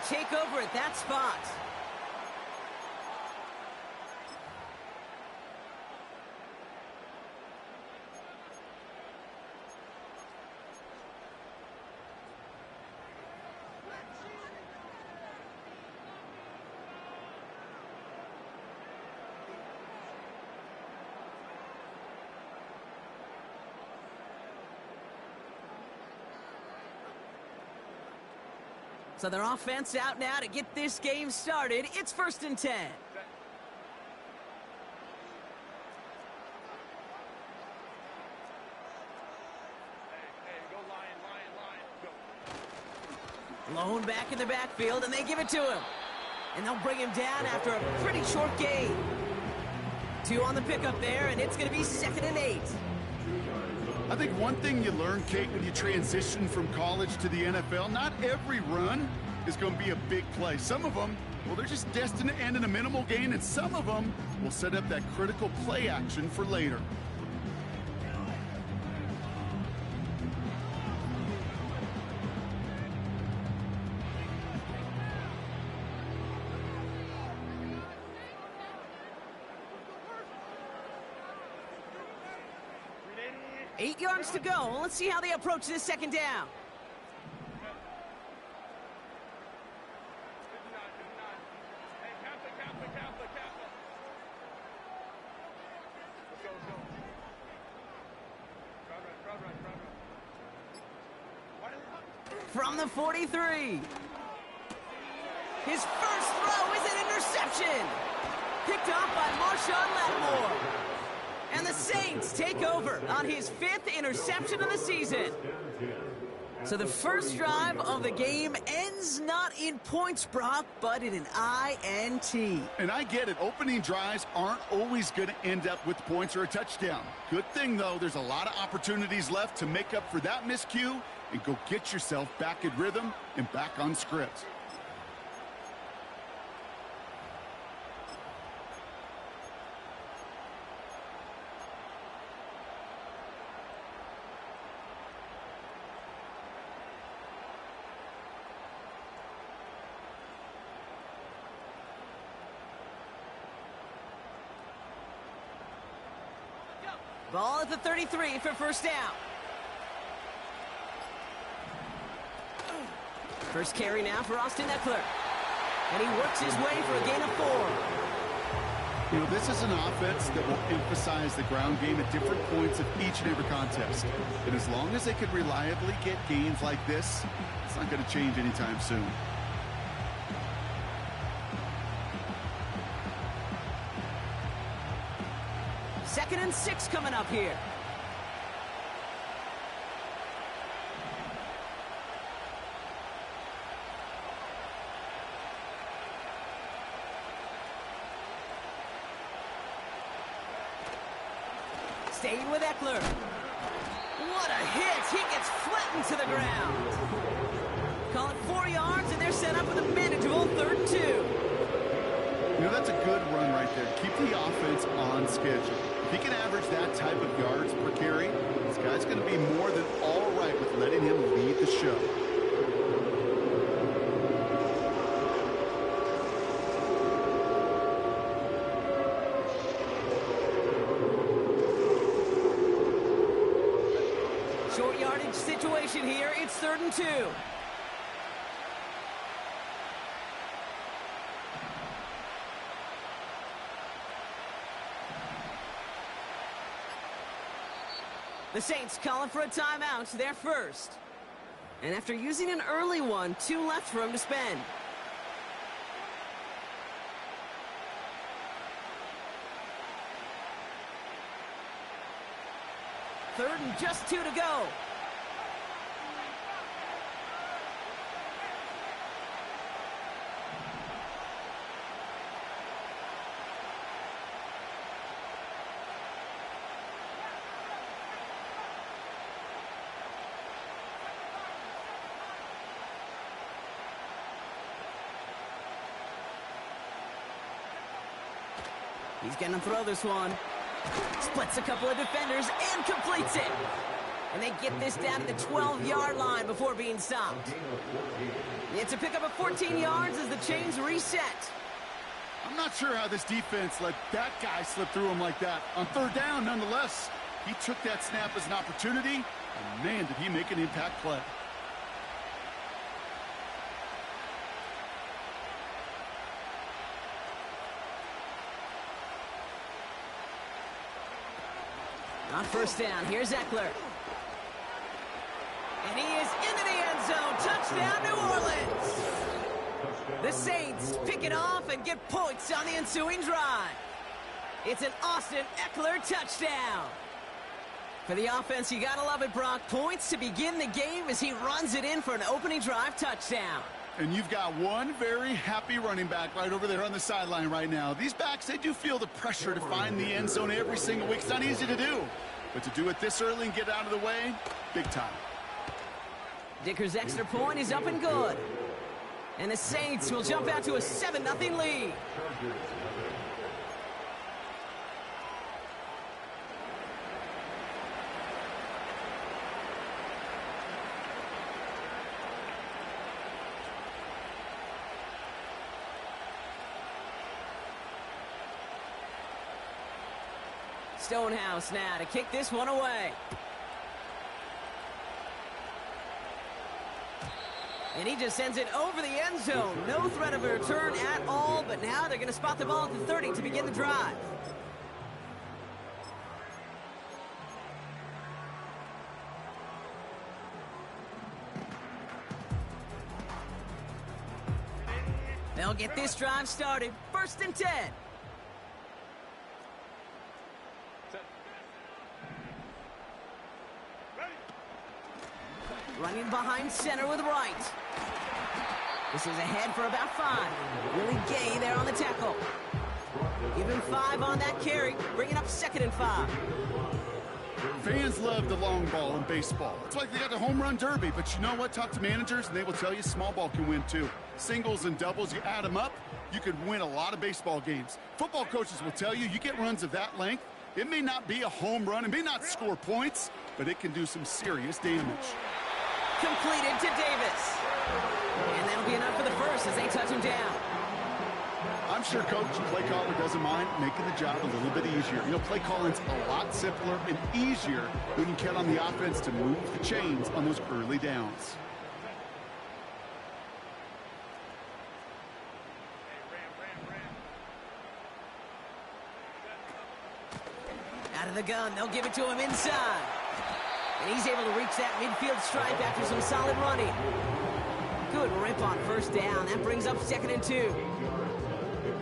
take over at that spot. So their offense out now to get this game started. It's 1st and 10. Lone back in the backfield, and they give it to him. And they'll bring him down after a pretty short gain. 2 on the pickup there, and it's going to be 2nd and 8. I think one thing you learn, Kate, when you transition from college to the NFL, not every run is going to be a big play. Some of them, well, they're just destined to end in a minimal gain, and some of them will set up that critical play action for later. Eight yards to go. Let's see how they approach this 2nd down. From the 43. His first throw is an interception. Picked off by Marshawn Lattimore. And the Saints take over on his 5th interception of the season. So the first drive of the game ends not in points, Brock, but in an INT. And I get it. Opening drives aren't always going to end up with points or a touchdown. Good thing, though, there's a lot of opportunities left to make up for that miscue and go get yourself back in rhythm and back on script. Ball at the 33 for 1st down. First carry now for Austin Eckler. And he works his way for a gain of 4. You know, this is an offense that will emphasize the ground game at different points of each and every contest. And as long as they can reliably get gains like this, it's not going to change anytime soon. Second and 6 coming up here. Staying with Eckler. What a hit. He gets flattened to the ground. Call it 4 yards, and they're set up with a manageable 3rd and 2. You know, that's a good run right there. Keep the offense on schedule. If he can average that type of yards per carry, this guy's going to be more than all right with letting him lead the show. Short yardage situation here. It's 3rd and 2. The Saints calling for a timeout. They're first. And after using an early one, 2 left for him to spend. Third and just 2 to go. He's going to throw this one. Splits a couple of defenders and completes it. And they get this down to the 12-yard line before being stopped. It's a pickup of 14 yards as the chains reset. I'm not sure how this defense let that guy slip through him like that. On third down, nonetheless, he took that snap as an opportunity, and man, did he make an impact play. On first down, here's Eckler. And he is into the end zone. Touchdown, New Orleans. The Saints pick it off and get points on the ensuing drive. It's an Austin Eckler touchdown. For the offense, you gotta love it, Brock. Points to begin the game as he runs it in for an opening drive touchdown. And you've got one very happy running back right over there on the sideline right now. These backs, they do feel the pressure to find the end zone every single week. It's not easy to do. But to do it this early and get out of the way, big time. Dicker's extra point is up and good. And the Saints will jump out to a 7-0 lead. Stonehouse now to kick this one away. And he just sends it over the end zone. No threat of a return at all, but now they're going to spot the ball at the 30 to begin the drive. They'll get this drive started. 1st and 10. Running behind center with Wright. This is ahead for about 5. Really gay there on the tackle. Give him 5 on that carry. Bringing up 2nd and 5. Fans love the long ball in baseball. It's like they got the home run derby, but you know what? Talk to managers, and they will tell you small ball can win too. Singles and doubles, you add them up, you could win a lot of baseball games. Football coaches will tell you get runs of that length. It may not be a home run, it may not score points, but it can do some serious damage. Completed to Davis. And that'll be enough for the first as they touch him down. I'm sure coach and play caller doesn't mind making the job a little bit easier. You know, play calling's a lot simpler and easier when you count on the offense to move the chains on those early downs. Out of the gun, they'll give it to him inside. And he's able to reach that midfield stripe after some solid running. Good rip on first down. That brings up 2nd and 2.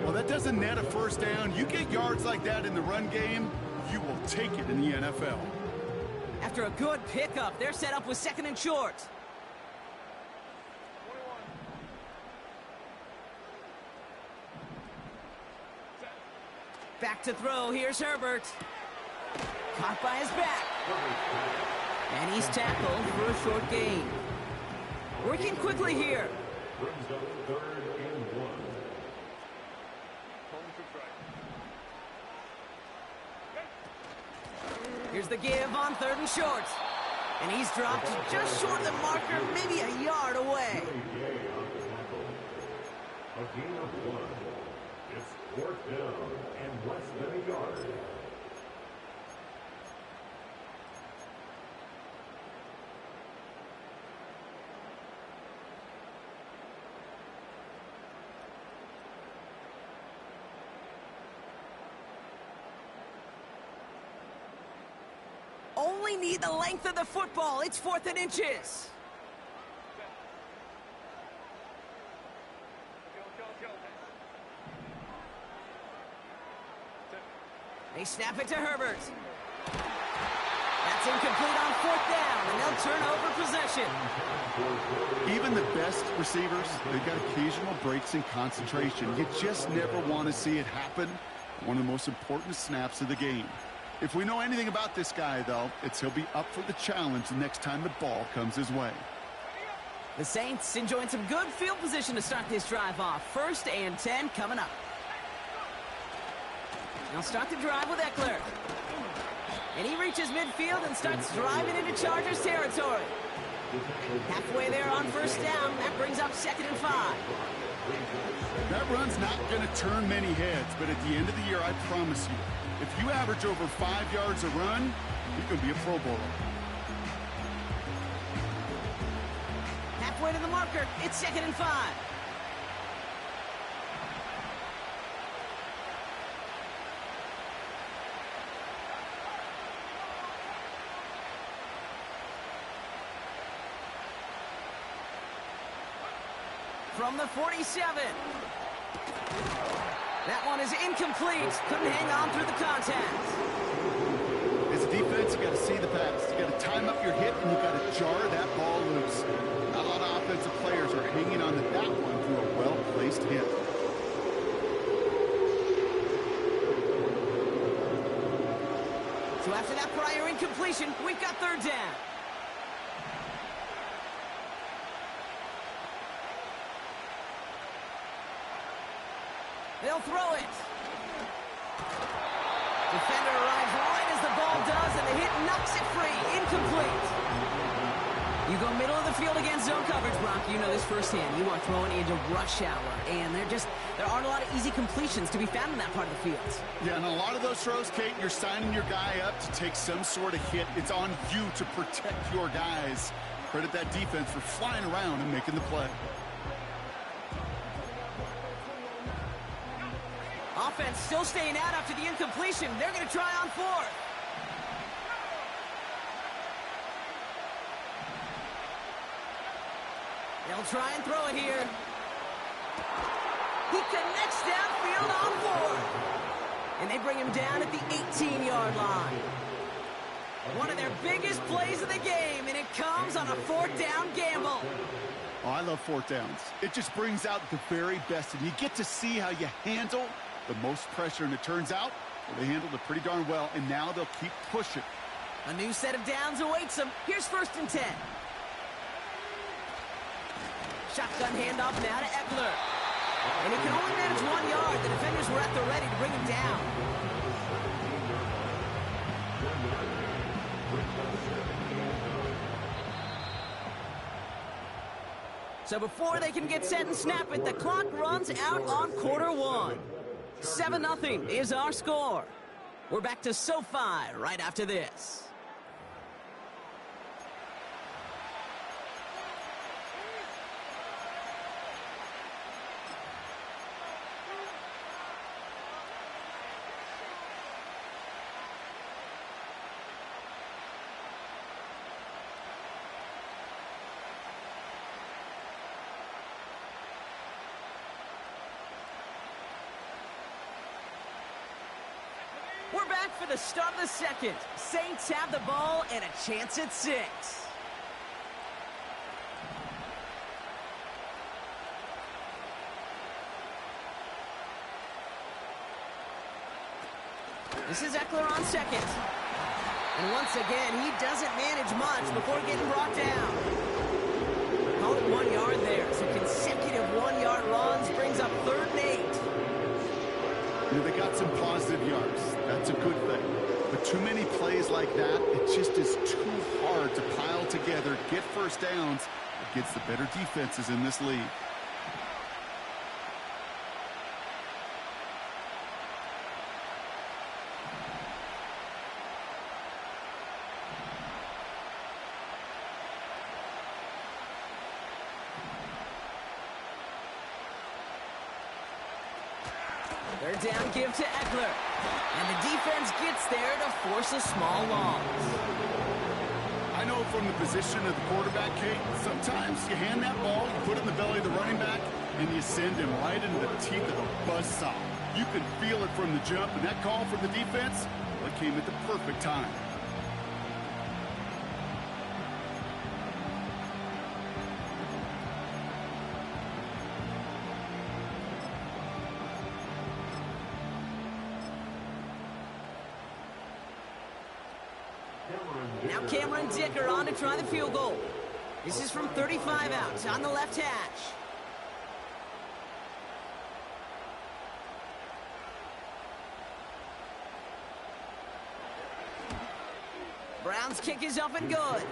Well, that doesn't net a first down. You get yards like that in the run game, you will take it in the NFL. After a good pickup, they're set up with 2nd and short. Back to throw. Here's Herbert. Caught by his back. And he's tackled for a short gain. Working quickly here. Here's the give on 3rd and short. And he's dropped just short of the marker, maybe a yard away. A gain of 1. It's 4th down and less than a yard. Only need the length of the football. It's 4th and inches. They snap it to Herbert. That's incomplete on 4th down, and they'll turn over possession. Even the best receivers, they've got occasional breaks in concentration. You just never want to see it happen. One of the most important snaps of the game. If we know anything about this guy, though, it's he'll be up for the challenge the next time the ball comes his way. The Saints enjoying some good field position to start this drive off. 1st and 10 coming up. They'll start the drive with Eckler. And he reaches midfield and starts driving into Chargers territory. Halfway there on first down. That brings up 2nd and 5. That run's not going to turn many heads, but at the end of the year, I promise you, if you average over 5 yards a run, you can be a Pro Bowler. Halfway to the marker. It's 2nd and 5. From the 47. That one is incomplete. Couldn't hang on through the contact. As a defense, you got to see the pass. You got to time up your hit, and you got to jar that ball loose. Not a lot of offensive players are hanging on to that one through a well-placed hit. So after that prior incompletion, we've got 3rd down. They'll throw it. Defender arrives right as the ball does, and the hit knocks it free. Incomplete. You go middle of the field against zone coverage, Brock. You know this firsthand. You are throwing into rush hour, and there aren't a lot of easy completions to be found in that part of the field. Yeah, and a lot of those throws, Kate, you're signing your guy up to take some sort of hit. It's on you to protect your guys. Credit that defense for flying around and making the play. Offense still staying out after the incompletion. They're going to try on 4th. They'll try and throw it here. He connects downfield on 4th. And they bring him down at the 18-yard line. One of their biggest plays of the game, and it comes on a 4th down gamble. Oh, I love 4th downs. It just brings out the very best, and you get to see how you handle the most pressure, and it turns out they handled it pretty darn well, and now they'll keep pushing. A new set of downs awaits them. Here's 1st and 10. Shotgun handoff now to Eckler. And he can only manage 1 yard. The defenders were at the ready to bring him down. So before they can get set and snap it, the clock runs out on quarter 1. 7-0 is our score. We're back to SoFi right after this. We're back for the start of the 2nd. Saints have the ball and a chance at 6. This is Eckler on 2nd. And once again, he doesn't manage much before getting brought down. Call it 1 yard there. So consecutive 1-yard runs brings up 3rd and 8. You know, they got some positive yards. That's a good thing. But too many plays like that, it just is too hard to pile together, get 1st downs against the better defenses in this league. Third down give to Eckler. And the defense gets there to force a small loss. I know from the position of the quarterback, Kate, sometimes you hand that ball, you put it in the belly of the running back, and you send him right into the teeth of the buzzsaw. You can feel it from the jump, and that call from the defense, well, it came at the perfect time. Now Cameron Dicker on to try the field goal. This is from 35 out on the left hash. Brown's kick is up and good.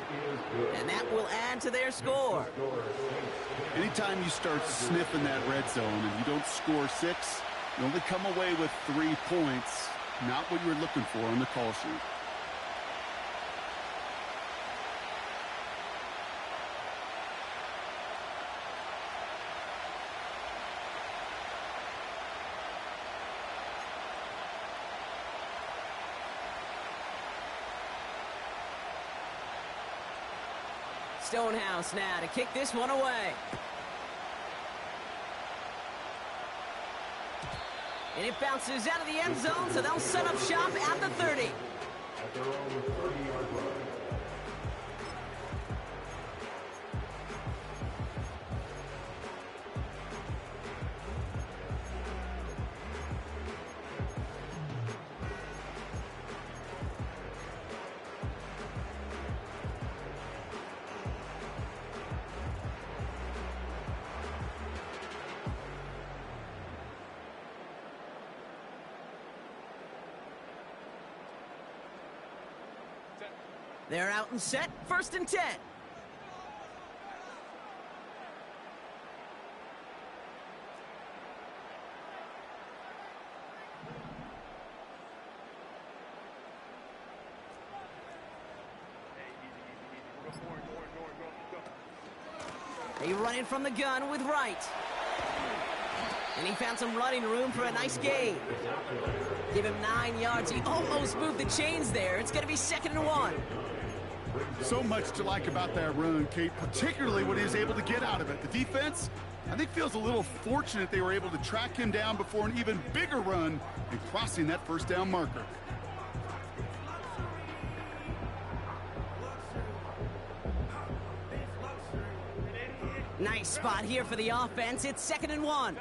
And that will add to their score. Anytime you start sniffing that red zone and you don't score 6, you only come away with 3 points. Not what you were looking for on the call sheet. Stonehouse now to kick this one away. And it bounces out of the end zone, so they'll set up shop at the 30. At their own 30-yard line. They're out and set, 1st and 10. They run it from the gun with Wright. And he found some running room for a nice gain. Give him 9 yards. He almost moved the chains there. It's going to be 2nd and 1. So much to like about that run, Kate, particularly what he was able to get out of it. The defense, I think, feels a little fortunate they were able to track him down before an even bigger run and crossing that 1st down marker. Nice spot here for the offense. It's 2nd and 1.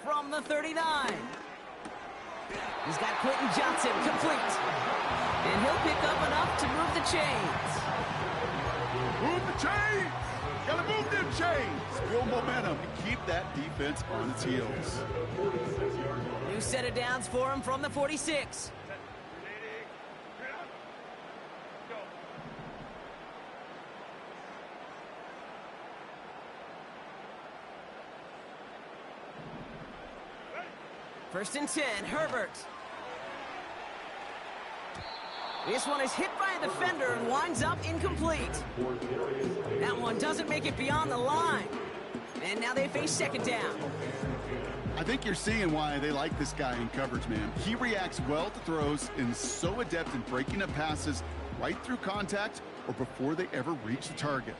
From the 39. He's got Quentin Johnson complete. And he'll pick up enough to move the chains. Move the chains! Gotta move them chains! Build momentum and keep that defense on its heels. New set of downs for him from the 46. First and 10, Herbert. This one is hit by a defender and winds up incomplete. That one doesn't make it beyond the line. And now they face 2nd down. I think you're seeing why they like this guy in coverage, man. He reacts well to throws and is so adept in breaking up passes right through contact or before they ever reach the target.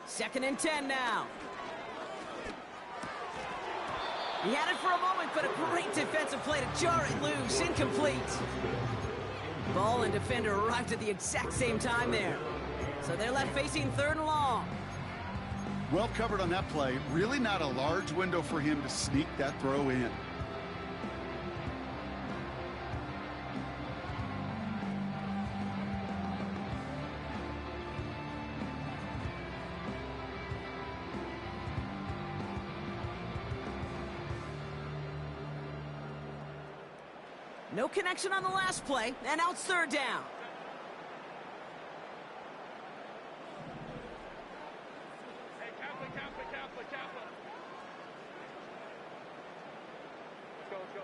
Second and 10 now. He had it for a moment, but a great defensive play to jar it loose. Incomplete. Ball and defender arrived at the exact same time there. So they're left facing 3rd and long. Well covered on that play. Really not a large window for him to sneak that throw in. No connection on the last play, and now it's 3rd down. Hey, Kaplan. Let's go.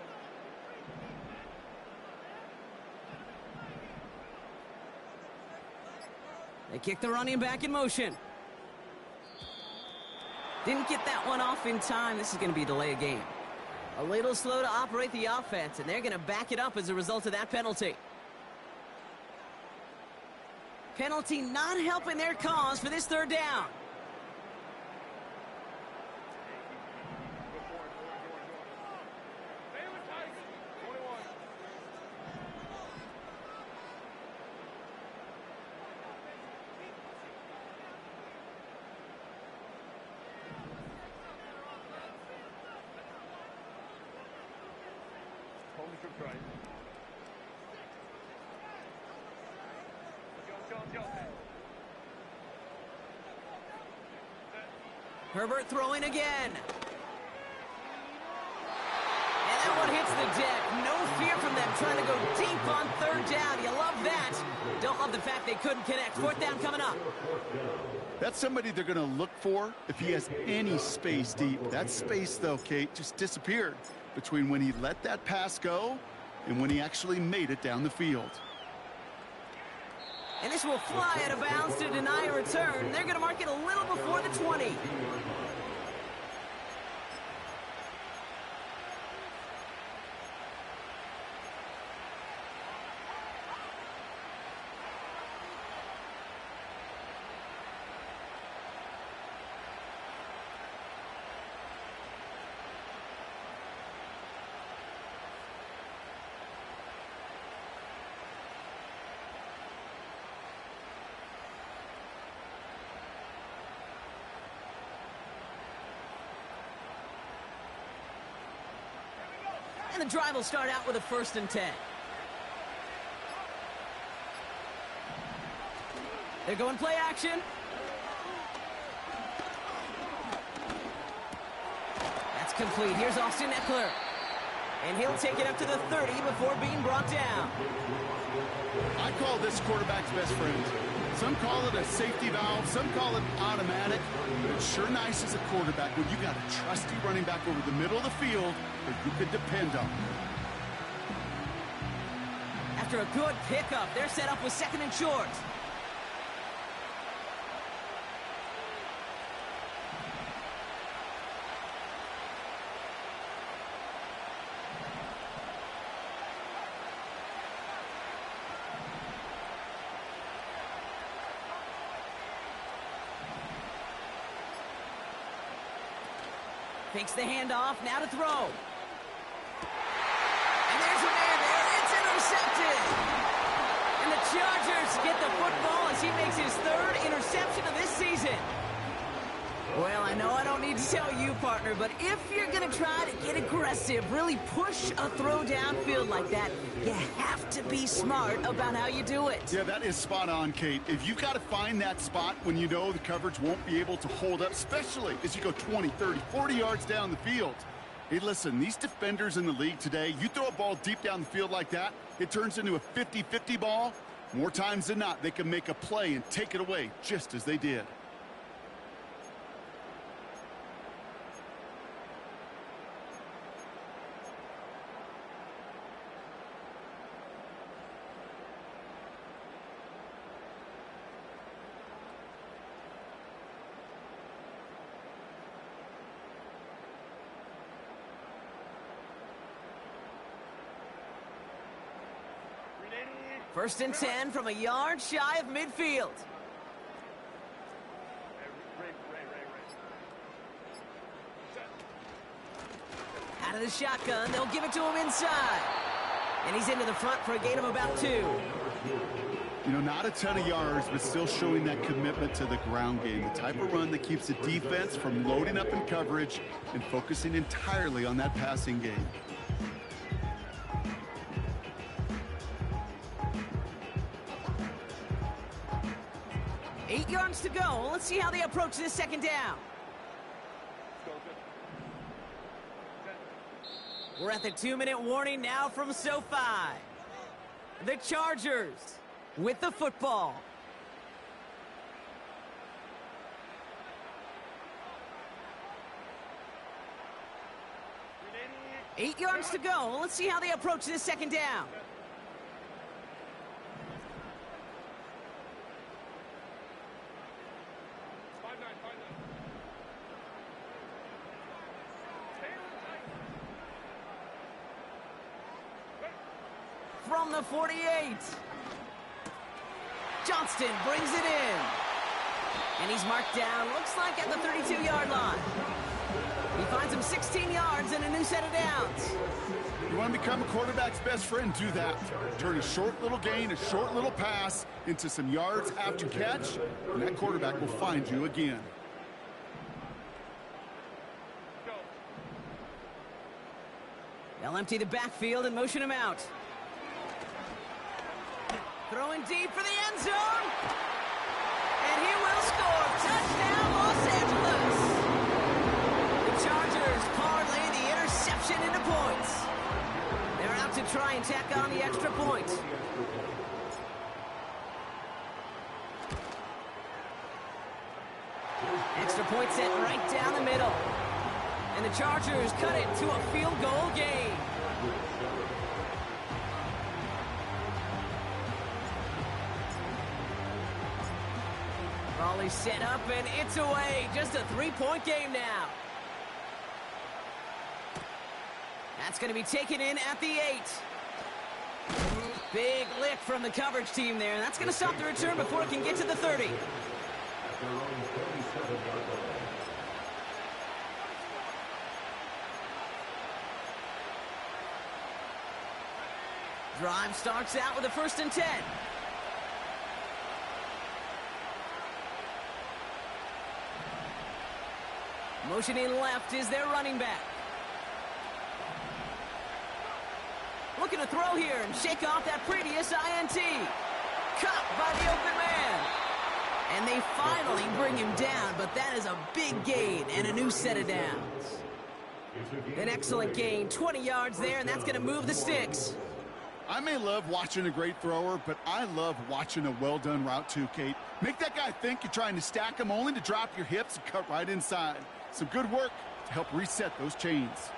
They kick the running back in motion. Didn't get that one off in time. This is going to be a delay of game. A little slow to operate the offense, and they're going to back it up as a result of that penalty. Penalty not helping their cause for this 3rd down. right. Go. Herbert throwing again. And that one hits the deck. No fear from them trying to go deep on third down. You love that. Don't love the fact they couldn't connect. Fourth down coming up. That's somebody they're going to look for if he has any space deep. That space, though, Kate, just disappeared between when he let that pass go and when he actually made it down the field. And this will fly out of bounds to deny a return. They're going to mark it a little before the 20. And the drive will start out with a 1st and 10. They're going play action. That's complete. Here's Austin Eckler. And he'll take it up to the 30 before being brought down. I call this quarterback's best friend. Some call it a safety valve, some call it automatic, but it's sure nice as a quarterback when you got a trusty running back over the middle of the field that you can depend on. After a good pickup, they're set up with 2nd and short. Fakes the handoff, now to throw. And there's a man there, it's intercepted. And the Chargers get the football as he makes his 3rd interception of this season. Well, I know I don't need to tell you, partner, but if you're going to try to get aggressive, really push a throw downfield like that, you have to be smart about how you do it. Yeah, that is spot on, Kate. If you've got to find that spot when you know the coverage won't be able to hold up, especially as you go 20, 30, 40 yards down the field. Hey, listen, these defenders in the league today, you throw a ball deep down the field like that, it turns into a 50-50 ball. More times than not, they can make a play and take it away, just as they did. First and 10 from a yard shy of midfield. Out of the shotgun, they'll give it to him inside. And he's into the front for a gain of about 2. You know, not a ton of yards, but still showing that commitment to the ground game. The type of run that keeps the defense from loading up in coverage and focusing entirely on that passing game. Eight yards to go. Let's see how they approach this 2nd down. We're at the 2-minute warning now from SoFi. The Chargers with the football. Eight yards to go. Let's see how they approach this 2nd down. From the 48. Johnston brings it in. And he's marked down, looks like at the 32-yard line. He finds him 16 yards and a new set of downs. You want to become a quarterback's best friend, do that. Turn a short little gain, a short little pass into some yards after catch, and that quarterback will find you again. They'll empty the backfield and motion him out. Throwing deep for the end zone. And he will score. Touchdown, Los Angeles. The Chargers parlay the interception into points. They're out to try and tack on the extra point. Extra point set right down the middle. And the Chargers cut it to a field goal game. Raleigh set up and it's away. Just a 3-point game now. That's going to be taken in at the 8. Big lick from the coverage team there. That's going to stop the return before it can get to the 30. Drive starts out with a 1st and 10. Motioning left is their running back. Looking to throw here and shake off that previous INT. Caught by the open man. And they finally bring him down, but that is a big gain and a new set of downs. An excellent gain, 20 yards there, and that's going to move the sticks. I may love watching a great thrower, but I love watching a well-done route too, Kate. Make that guy think you're trying to stack him only to drop your hips and cut right inside. Some good work to help reset those chains.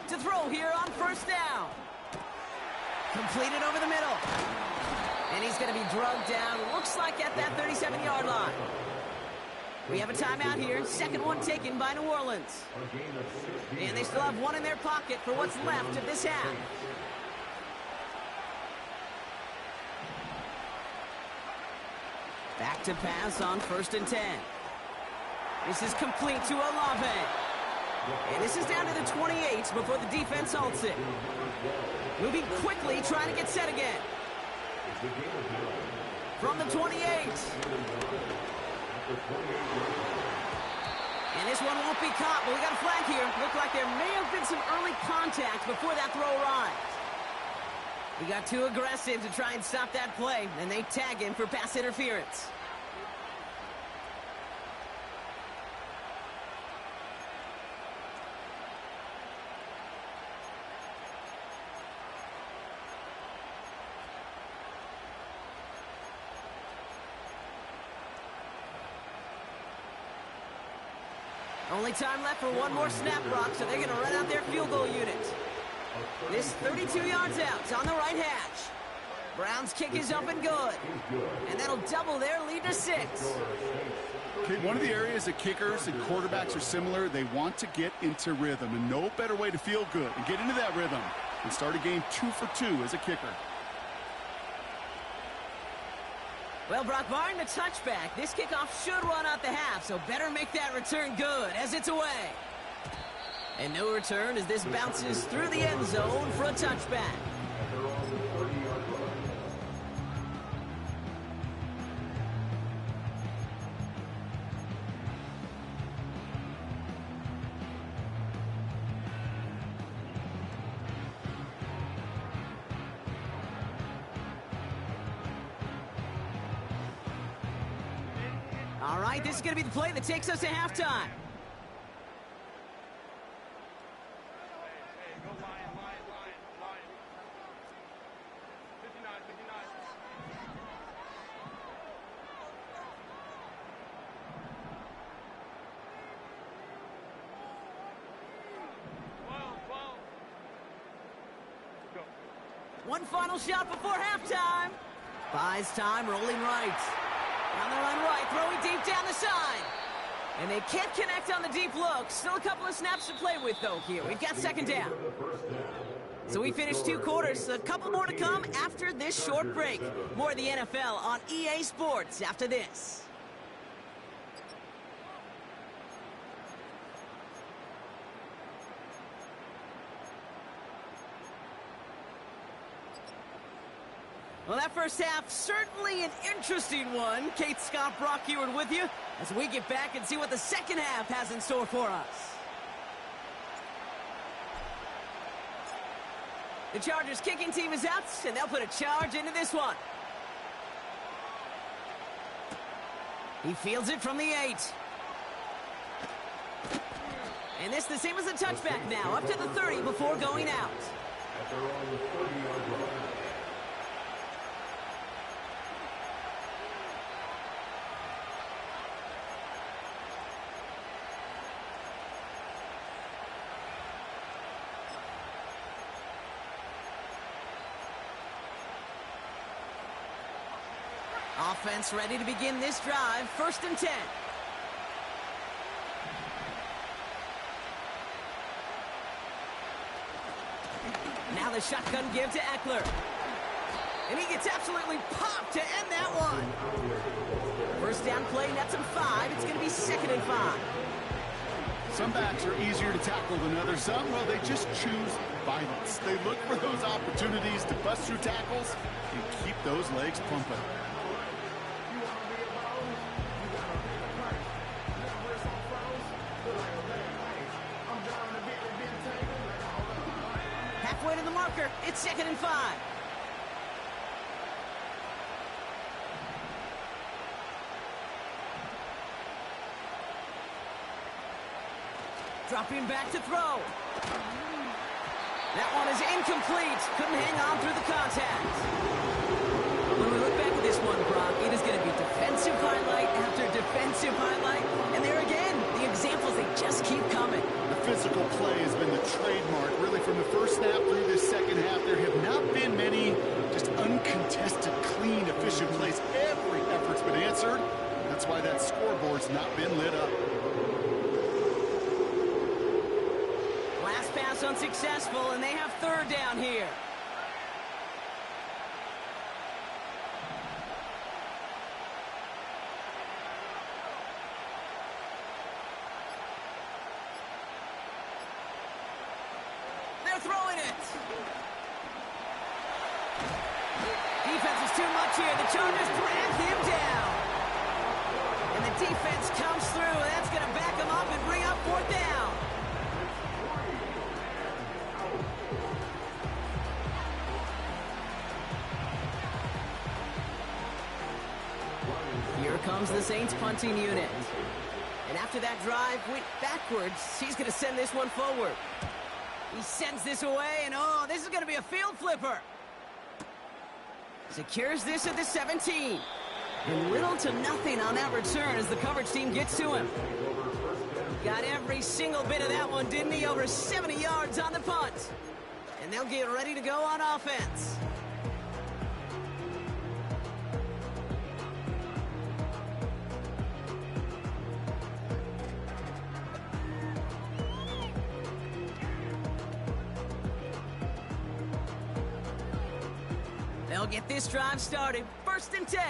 To throw here on 1st down. Completed over the middle. And he's going to be drugged down, looks like at that 37-yard line. We have a timeout here. 2nd one taken by New Orleans. And they still have one in their pocket for what's left of this half. Back to pass on 1st and 10. This is complete to Olave. And this is down to the 28 before the defense halts it. Moving quickly, trying to get set again. From the 28. And this one won't be caught, but we got a flag here. Looked like there may have been some early contact before that throw arrived. He got too aggressive to try and stop that play, and they tag him for pass interference. Only time left for one more snap, Brock, so they're going to run out their field goal unit. This 32 yards out. It's on the right hash. Brown's kick is up and good. And that'll double their lead to 6. Okay, one of the areas that kickers and quarterbacks are similar, they want to get into rhythm. And no better way to feel good and get into that rhythm than start a game 2 for 2 as a kicker. Well, Brock, barring the touchback, this kickoff should run out the half, so better make that return good as it's away. And no return as this bounces through the end zone for a touchback. All right, this is going to be the play that takes us to halftime. Hey, go line. 59. 12. Go. One final shot before halftime. Buys time, rolling right. On the run right, throwing deep down the side. And they can't connect on the deep look. Still a couple of snaps to play with, though, here. We've got 2nd down. So we finished 2 quarters. A couple more to come after this short break. More of the NFL on EA Sports after this. Well, that first half, certainly an interesting one. Kate, Scott, Brock Eward with you as we get back and see what the second half has in store for us. The Chargers kicking team is out, and they'll put a charge into this one. He fields it from the 8. And this the same as a touchback now, up to the 30 before going out. At their own 30-yard line. Offense ready to begin this drive. 1st and 10. Now the shotgun give to Eckler. And he gets absolutely popped to end that one. First down play, nets him 5. It's going to be 2nd and 5. Some backs are easier to tackle than others. Some, well, they just choose violence. They look for those opportunities to bust through tackles and keep those legs pumping. Halfway to the marker. It's 2nd and 5. Dropping back to throw. That one is incomplete. Couldn't hang on through the contact. When we look back at this one, Brock, it is going to be defensive highlight after defensive highlight. And there again, the examples, they just keep coming. The physical play has been the trademark. Really, from the first snap through this second half, there have not been many just uncontested, clean, efficient plays. Every effort's been answered. That's why that scoreboard's not been lit up. Last pass unsuccessful, and they have 3rd down here. They're throwing it. Defense is too much here. The Chargers drag him down. And the defense comes through, and that's going to back him up and bring up 4th down. Here comes the Saints punting unit. And after that drive went backwards, he's going to send this one forward. He sends this away, and oh, this is going to be a field flipper. Secures this at the 17. And little to nothing on that return as the coverage team gets to him. Got every single bit of that one, didn't he? Over 70 yards on the punt. And they'll get ready to go on offense. They'll get this drive started. 1st and 10.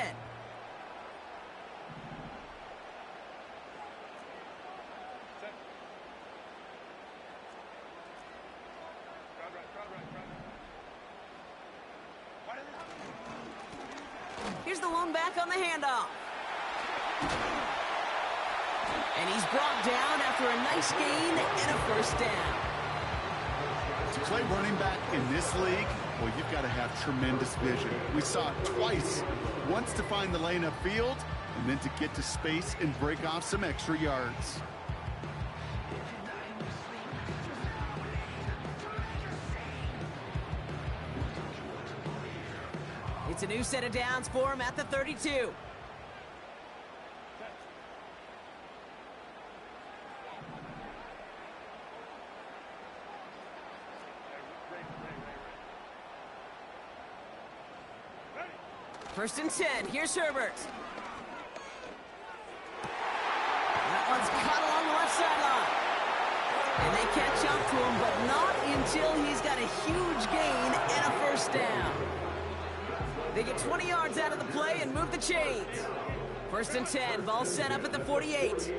Here's the lone back on the handoff. And he's brought down after a nice gain and a 1st down. To play running back in this league, well, you've got to have tremendous vision. We saw it twice. Once to find the lane upfield, and then to get to space and break off some extra yards. It's a new set of downs for him at the 32. First and 10. Here's Herbert. That one's caught along the left sideline. And they catch up to him, but not until he's got a huge gain and a first down. They get 20 yards out of the play and move the chains. First and 10, ball set up at the 48.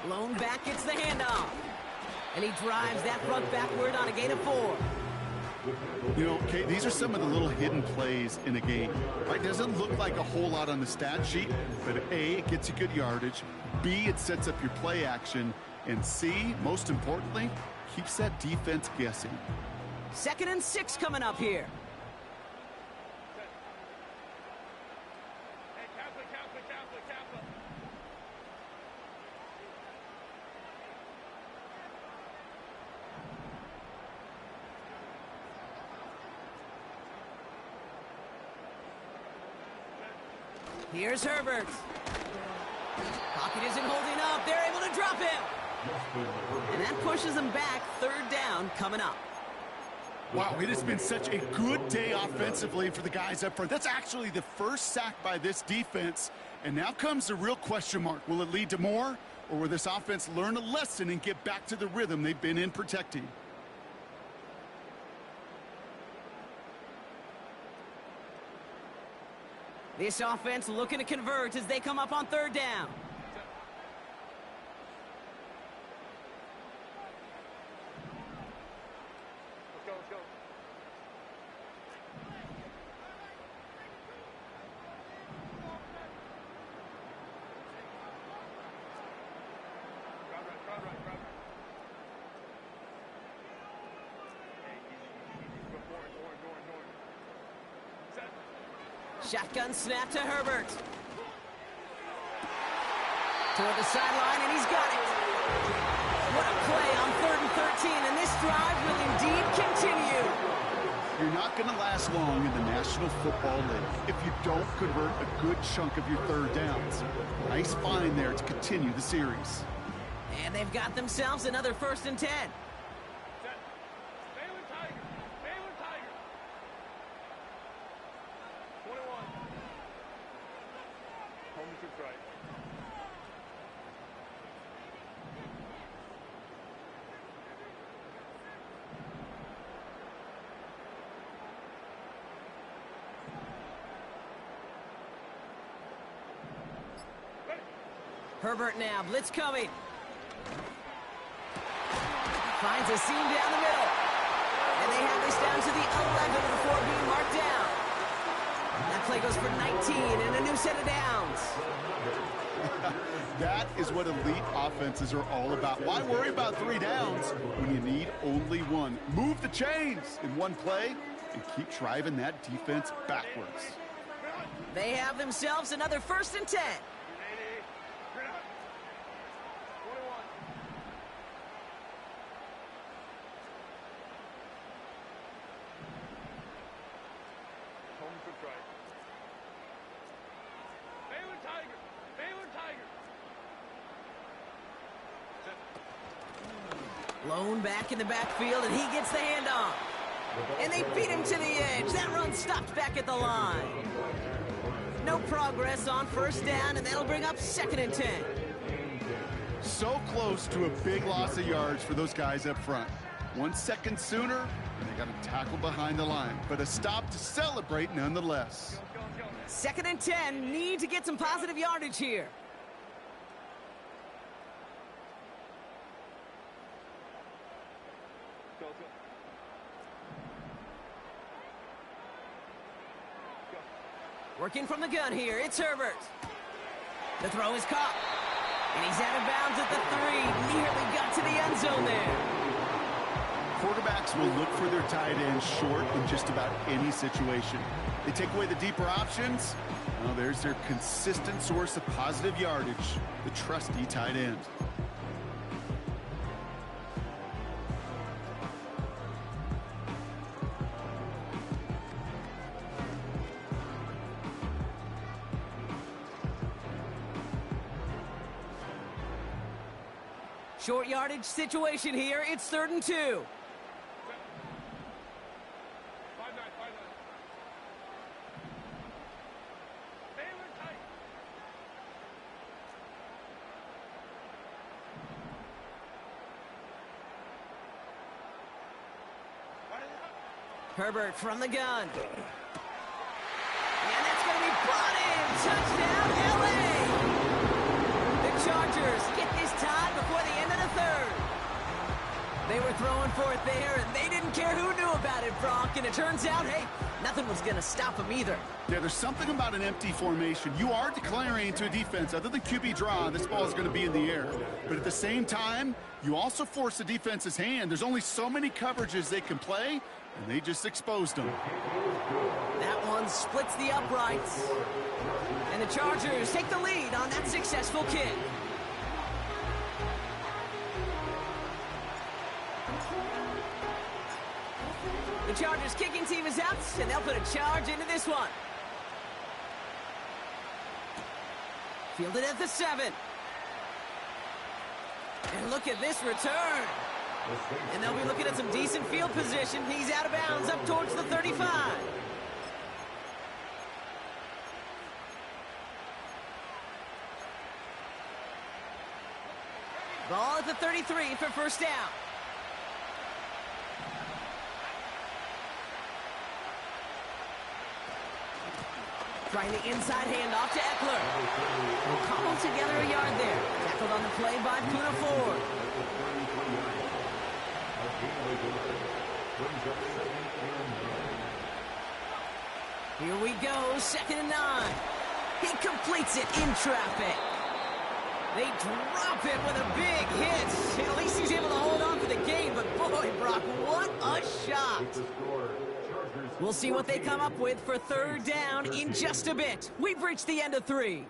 Lone back gets the handoff. And he drives that front backward on a gain of 4. You know, Kate, these are some of the little hidden plays in a game. Right? Doesn't look like a whole lot on the stat sheet, but A, it gets you good yardage. B, it sets up your play action. And C, most importantly, keeps that defense guessing. 2nd and 6 coming up here. Hey, Kaplan. Here's Herbert. Pocket isn't holding up. They're able to drop him. And that pushes them back. 3rd down coming up. Wow, it has been such a good day offensively for the guys up front. That's actually the first sack by this defense. And now comes the real question mark. Will it lead to more? Or will this offense learn a lesson and get back to the rhythm they've been in protecting? This offense looking to convert as they come up on 3rd down. Let's go. Crowd right. Hey, easy. Orange. Set. Shotgun snap to Herbert. Toward the sideline, and he's got it. What a play on 3rd and 13, and this drive will indeed continue. You're not going to last long in the National Football League if you don't convert a good chunk of your 3rd downs. Nice find there to continue the series. And they've got themselves another 1st and 10. Set. Baylor Tiger. 21. Home to strike. Herbert now, blitz coming. Finds a seam down the middle. And they have this down to the 11 before being marked down. That play goes for 19 and a new set of downs. That is what elite offenses are all about. Why worry about 3 downs when you need only 1? Move the chains in one play and keep driving that defense backwards. They have themselves another 1st and 10. 21. Home to strike. Baylor Tiger. Set. Lone back in the backfield, and he gets the handoff. And they beat him to the edge. That run stopped back at the line. No progress on 1st down, and that'll bring up 2nd and 10. So close to a big loss of yards for those guys up front. 1 second sooner, and they got to tackle behind the line. But a stop to celebrate nonetheless. 2nd and 10, need to get some positive yardage here. Go. Working from the gun here, it's Herbert. The throw is caught. And he's out of bounds at the 3. Nearly got to the end zone there. Quarterbacks will look for their tight end short in just about any situation. They take away the deeper options. Well, there's their consistent source of positive yardage, the trusty tight end. Short yardage situation here. It's 3rd and 2. Herbert from the gun. And that's going to be brought in. Touchdown, L.A. The Chargers get this tied before the end of the third. They were throwing for it there, and they didn't care who knew about it, Brock. And it turns out, hey, nothing was going to stop them either. Yeah, there's something about an empty formation. You are declaring to a defense, other than QB draw, this ball is going to be in the air. But at the same time, you also force the defense's hand. There's only so many coverages they can play, and they just exposed them. That one splits the uprights. And the Chargers take the lead on that successful kick. The Chargers kicking team is out, and they'll put a charge into this one. Fielded at the 7. And look at this return. And they'll be looking at some decent field position. He's out of bounds up towards the 35. Ball at the 33 for first down. Trying the inside handoff to Eckler. Will cobble together a yard there. Tackled on the play by Puna Ford. Here we go, 2nd and 9. He completes it in traffic. They drop it with a big hit. At least he's able to hold on for the game, but boy, Brock, what a shot. We'll see what they come up with for 3rd down in just a bit. We've reached the end of 3.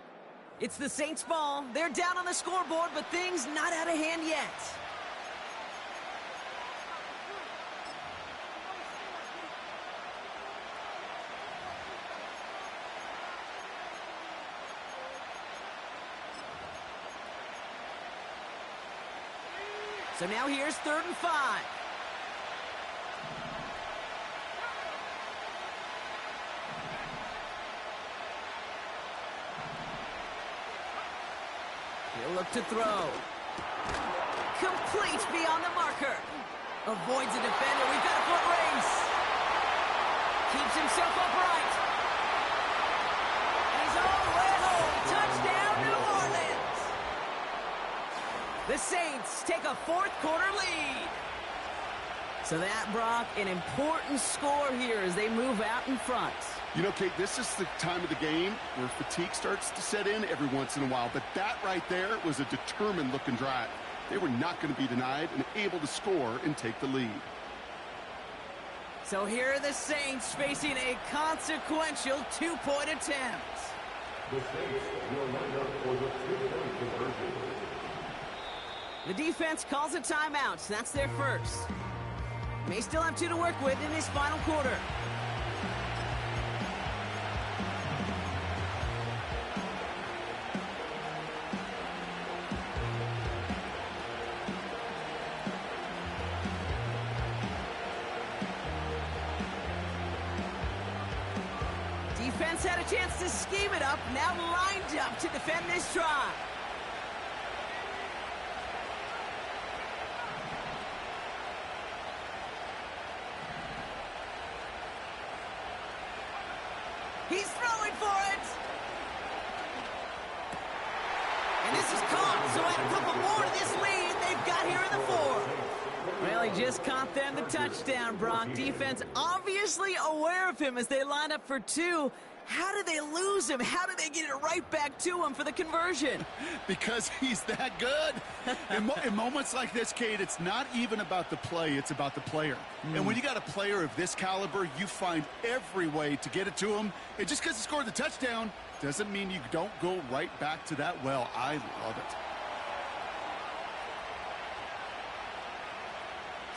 It's the Saints' ball. They're down on the scoreboard, but things not out of hand yet. So now here's 3rd and 5. He'll look to throw. Complete beyond the marker. Avoids a defender. We've got a foot race. Keeps himself upright. He's all the way home. Touchdown, New Orleans. The Saints take a 4th quarter lead. So that, Brock, an important score here as they move out in front. You know, Kate, this is the time of the game where fatigue starts to set in every once in a while. But that right there was a determined-looking drive. They were not going to be denied and able to score and take the lead. So here are the Saints facing a consequential 2-point attempt. The Saints will line up for the 2-point conversion. The defense calls a timeout. That's their first. May still have 2 to work with in this final quarter. Defense had a chance to scheme it up, now lined up to defend this drive. He's throwing for it. And this is caught, so add a couple more to this lead they've got here in the 4th. Well, he just caught them the touchdown, Brock. Defense obviously aware of him as they line up for 2. How did they lose him? How did they get it right back to him for the conversion? Because he's that good. In moments like this, Kate, it's not even about the play, it's about the player. And when you got a player of this caliber, you find every way to get it to him. And just because he scored the touchdown doesn't mean you don't go right back to that well. I love it.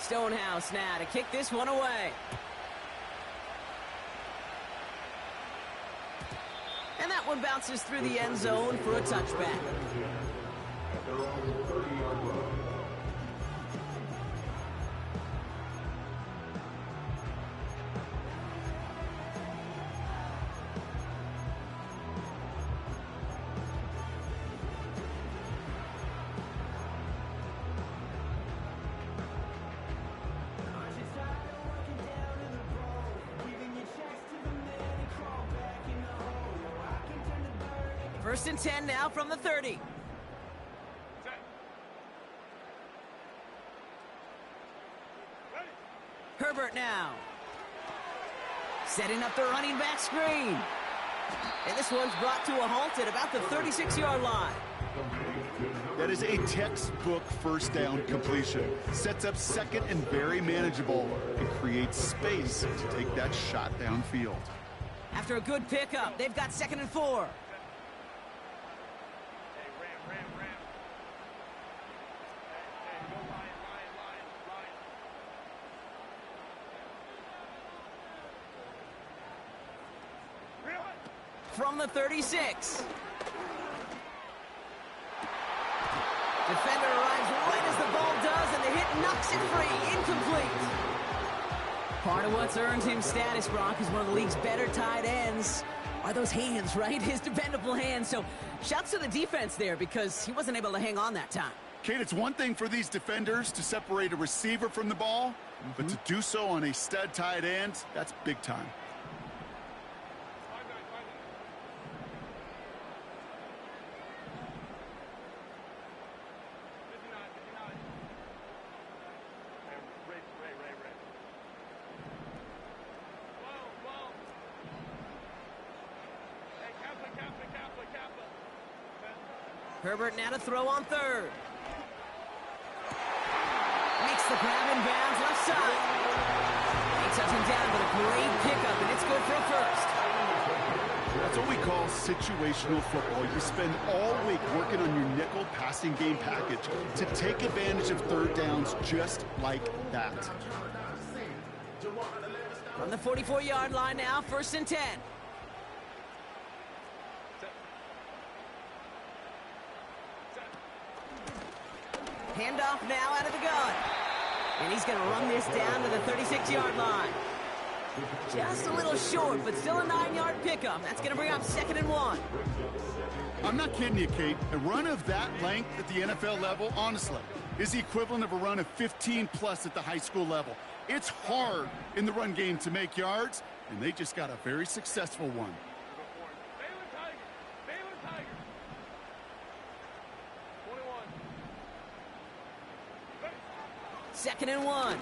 Stonehouse now to kick this one away. And that one bounces through the end zone for a touchback. At their own 30-yard line. First and 10 now from the 30. Set. Ready. Herbert now. Setting up the running back screen. And this one's brought to a halt at about the 36-yard line. That is a textbook first down completion. Sets up second and very manageable. It creates space to take that shot downfield. After a good pickup, they've got 2nd and 4. Hey, ram. Hey, go line. Reel it. From the 36. Defender arrives right as the ball does, and the hit knocks it free. Incomplete. Part of what's earned him status, Brock, is one of the league's better tight ends. Are those hands, right? His dependable hands. So shouts to the defense there because he wasn't able to hang on that time. Kate, it's one thing for these defenders to separate a receiver from the ball, but to do so on a stud tight end, that's big time. Herbert now to throw on 3rd. Makes the grab in bounds left side. He touches him down, but a great pickup, and it's good for a first. That's what we call situational football. You spend all week working on your nickel passing game package to take advantage of third downs just like that. From the 44-yard line now, 1st and 10. Handoff now out of the gun. And he's going to run this down to the 36-yard line. Just a little short, but still a 9-yard pickup. That's going to bring up 2nd and 1. I'm not kidding you, Kate. A run of that length at the NFL level, honestly, is the equivalent of a run of 15-plus at the high school level. It's hard in the run game to make yards, and they just got a very successful one. Baylor Tigers. 21. 2nd and 1.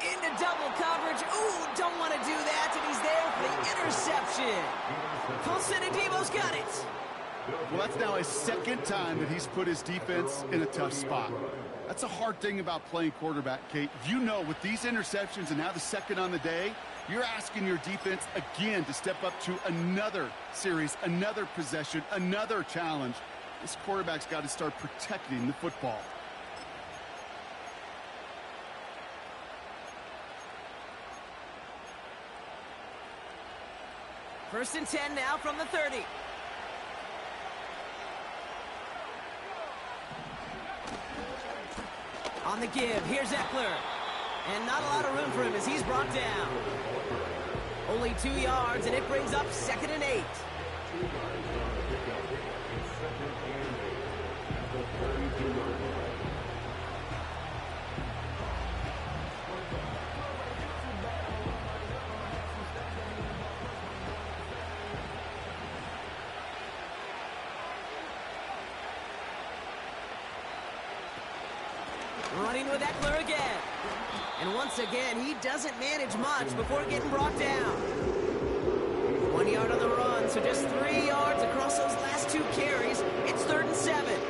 Into double coverage. Ooh, don't want to do that, and he's there for the interception. Colson and Debo's got it. Well, that's now his 2nd time that he's put his defense in a tough spot. That's a hard thing about playing quarterback, Kate. You know, with these interceptions and now the 2nd on the day, you're asking your defense again to step up to another series, another possession, another challenge. This quarterback's got to start protecting the football. First and 10 now from the 30. On the give, here's Eckler. And not a lot of room for him as he's brought down. Only 2 yards, and it brings up 2nd and 8. Running with Eckler again. And once again, he doesn't manage much before getting brought down. 1 yard on the run, so just 3 yards across those last 2 carries. It's 3rd and 7.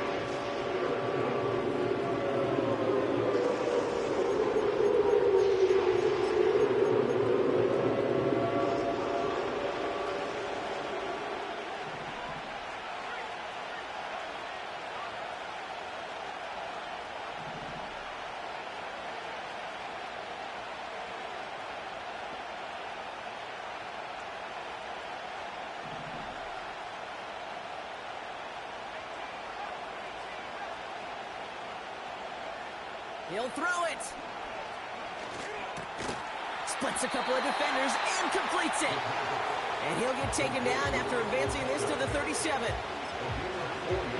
He'll throw it. Splits a couple of defenders and completes it. And he'll get taken down after advancing this to the 37.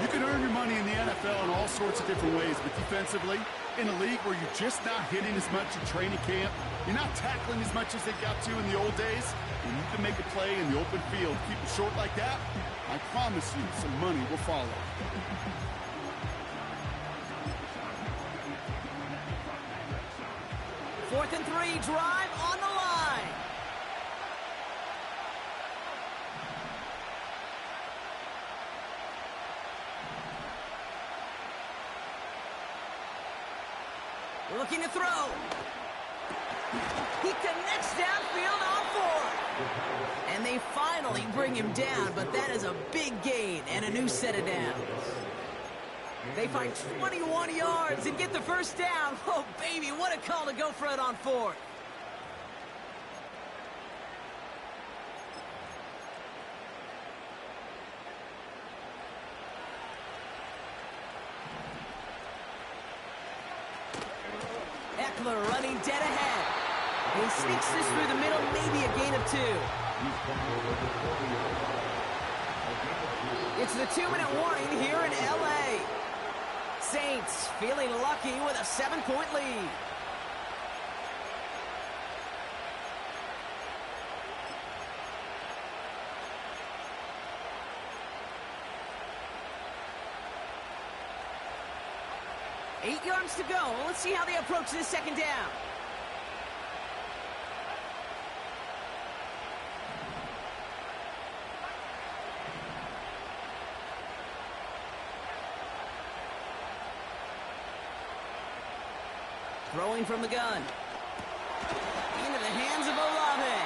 You can earn your money in the NFL in all sorts of different ways, but defensively, in a league where you're just not hitting as much in training camp, you're not tackling as much as they got to in the old days, and you can make a play in the open field, keep it short like that, I promise you some money will follow. Fourth and 3, drive on the line. Looking to throw. He connects downfield on 4. And they finally bring him down, but that is a big gain and a new set of downs. They find 21 yards and get the first down. Oh, baby, what a call to go for it on 4th. Eckler running dead ahead. He sneaks this through the middle, maybe a gain of 2. It's the 2-minute warning here in L.A. Saints feeling lucky with a 7-point lead. Eight yards to go. Let's see how they approach this second down. Throwing from the gun. Into the hands of Olave.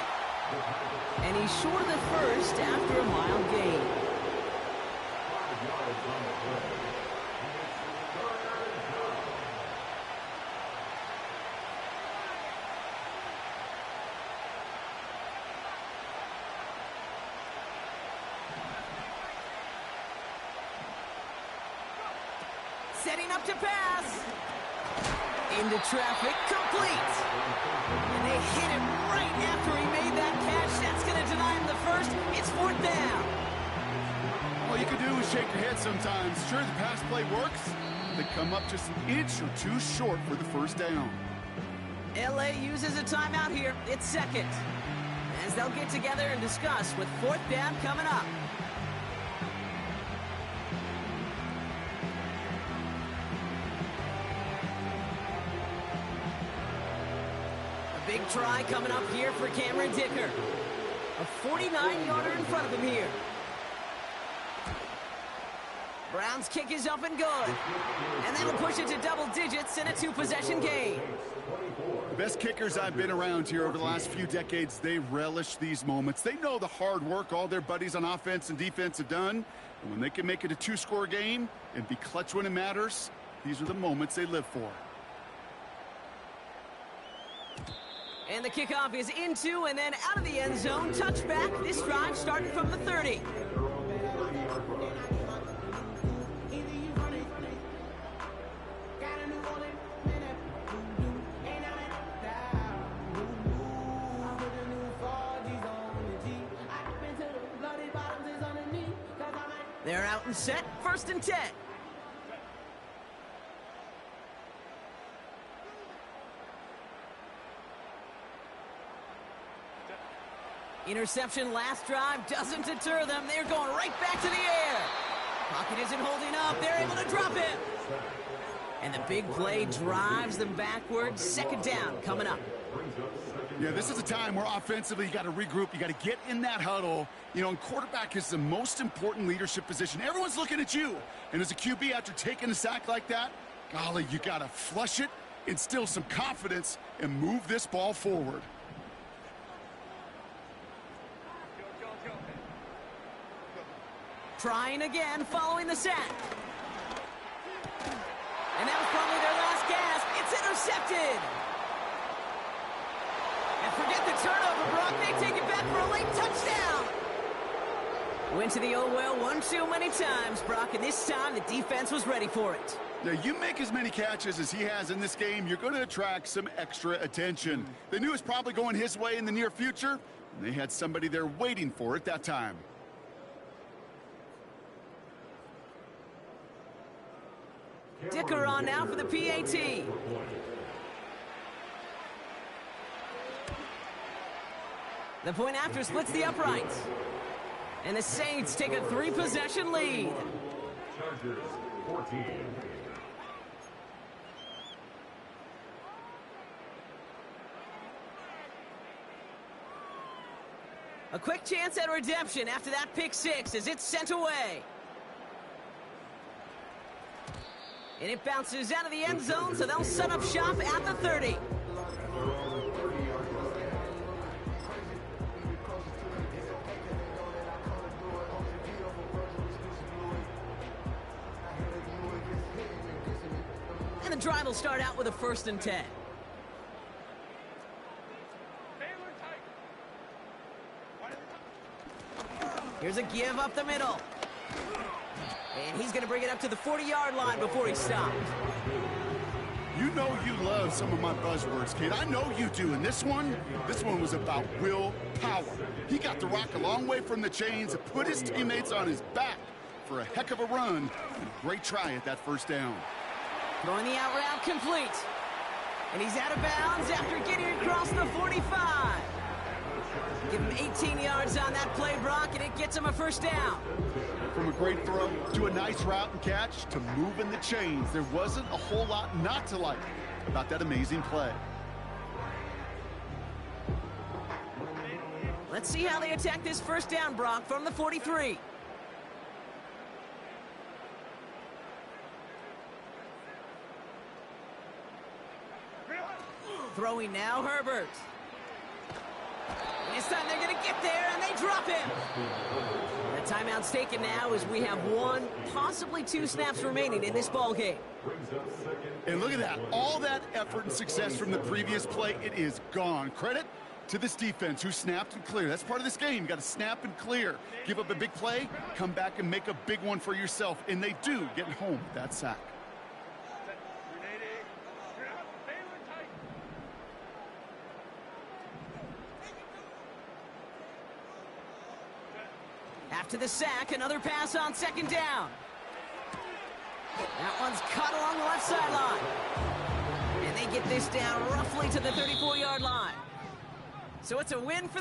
And he's short of the first after a mild gain. Setting up to pass. Into traffic, complete. And they hit him right after he made that catch. That's going to deny him the first. It's 4th down. All you can do is shake your head sometimes. Sure, the pass play works. They come up just an inch or 2 short for the first down. L.A. uses a timeout here. It's second. As they'll get together and discuss with 4th down coming up. Big try coming up here for Cameron Dicker. A 49-yarder in front of him here. Brown's kick is up and good. And that'll push it to double digits in a 2-possession game. The best kickers I've been around here over the last few decades, they relish these moments. They know the hard work all their buddies on offense and defense have done. And when they can make it a 2-score game and be clutch when it matters, these are the moments they live for. And the kickoff is into and then out of the end zone. Touchback. This drive starting from the 30. They're out and set. 1st and 10. Interception last drive doesn't deter them. They're going right back to the air. Pocket isn't holding up. They're able to drop it. And the big play drives them backwards. 2nd down coming up. Yeah, this is a time where offensively you got to regroup. You got to get in that huddle. You know, and quarterback is the most important leadership position. Everyone's looking at you. And as a QB, after taking a sack like that, golly, you got to flush it, instill some confidence, and move this ball forward. Trying again following the sack. And that was probably their last gasp. It's intercepted. And forget the turnover, Brock. They take it back for a late touchdown. Went to the oh well one too many times, Brock, and this time the defense was ready for it. Now, you make as many catches as he has in this game, you're going to attract some extra attention. They knew it was probably going his way in the near future, and they had somebody there waiting for it that time. Dicker on now for the PAT. The point after splits the uprights. And the Saints take a 3-possession lead. Chargers 14. A quick chance at redemption after that pick six as it's sent away. And it bounces out of the end zone, so they'll set up shop at the 30. And the drive will start out with a 1st and 10. Here's a give up the middle. And he's going to bring it up to the 40-yard line before he stopped. You know you love some of my buzzwords, kid. I know you do. And this one was about willpower. He got the rock a long way from the chains and put his teammates on his back for a heck of a run and a great try at that 1st down. Throwing the out route complete. And he's out of bounds after getting across the 45. Give him 18 yards on that play, Brock, and it gets him a 1st down. From a great throw to a nice route and catch to moving the chains, there wasn't a whole lot not to like about that amazing play. Let's see how they attack this 1st down, Brock, from the 43. Throwing now, Herbert. And this time they're going to get there, and they drop him. The timeout's taken now as we have 1, possibly 2 snaps remaining in this ball game. And look at that. All that effort and success from the previous play, it is gone. Credit to this defense who snapped and cleared. That's part of this game. You got to snap and clear. Give up a big play, come back and make a big one for yourself. And they do, getting home with that sack. After the sack, another pass on 2nd down. That one's caught along the left sideline. And they get this down roughly to the 34-yard line. So it's a win for